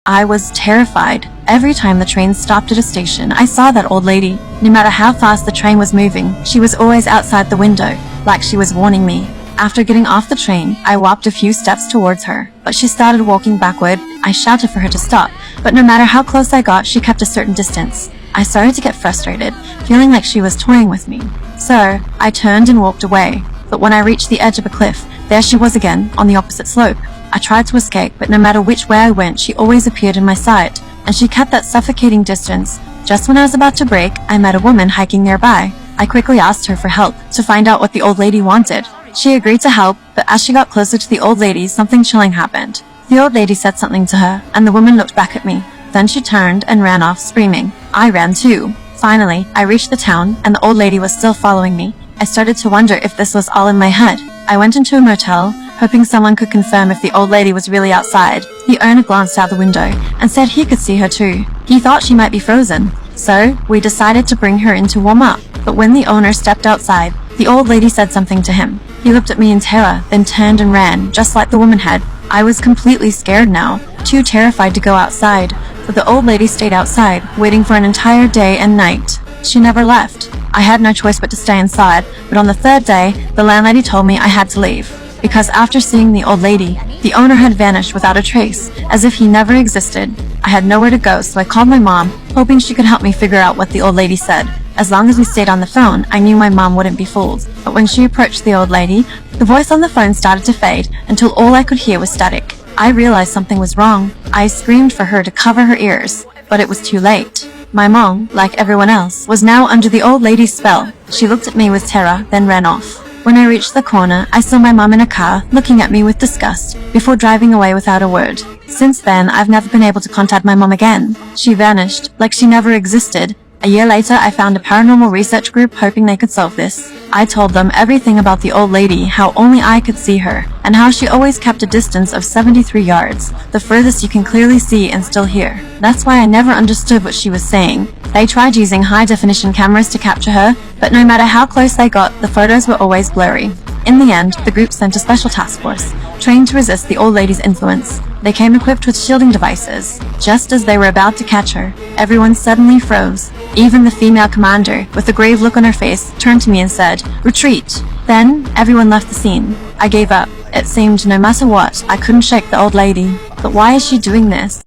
I was terrified. Every time the train stopped at a station, I saw that old lady. No matter how fast the train was moving, she was always outside the window, like she was warning me. After getting off the train, I walked a few steps towards her, but she started walking backward. I shouted for her to stop, but no matter how close I got, she kept a certain distance. I started to get frustrated, feeling like she was toying with me. So, I turned and walked away, but when I reached the edge of a cliff, there she was again, on the opposite slope. I tried to escape, but no matter which way I went, she always appeared in my sight, and she kept that suffocating distance. Just when I was about to break, I met a woman hiking nearby. I quickly asked her for help, to find out what the old lady wanted. She agreed to help, but as she got closer to the old lady, something chilling happened. The old lady said something to her, and the woman looked back at me. Then she turned and ran off, screaming. I ran too. Finally, I reached the town, and the old lady was still following me. I started to wonder if this was all in my head. I went into a motel, hoping someone could confirm if the old lady was really outside. The owner glanced out the window and said he could see her too. He thought she might be frozen. So, we decided to bring her in to warm up. But when the owner stepped outside, the old lady said something to him. He looked at me in terror, then turned and ran, just like the woman had. I was completely scared now, too terrified to go outside. But the old lady stayed outside, waiting for an entire day and night. She never left. I had no choice but to stay inside, but on the third day, the landlady told me I had to leave. Because after seeing the old lady, the owner had vanished without a trace, as if he never existed. I had nowhere to go, so I called my mom, hoping she could help me figure out what the old lady said. As long as we stayed on the phone, I knew my mom wouldn't be fooled. But when she approached the old lady, the voice on the phone started to fade, until all I could hear was static. I realized something was wrong. I screamed for her to cover her ears, but it was too late. My mom, like everyone else, was now under the old lady's spell. She looked at me with terror, then ran off. When I reached the corner, I saw my mom in a car, looking at me with disgust, before driving away without a word. Since then, I've never been able to contact my mom again. She vanished, like she never existed. A year later, I found a paranormal research group hoping they could solve this. I told them everything about the old lady, how only I could see her, and how she always kept a distance of 73 yards, the furthest you can clearly see and still hear. That's why I never understood what she was saying. They tried using high-definition cameras to capture her, but no matter how close they got, the photos were always blurry. In the end, the group sent a special task force, trained to resist the old lady's influence. They came equipped with shielding devices. Just as they were about to catch her, everyone suddenly froze. Even the female commander, with a grave look on her face, turned to me and said, "Retreat!" Then, everyone left the scene. I gave up. It seemed no matter what, I couldn't shake the old lady. But why is she doing this?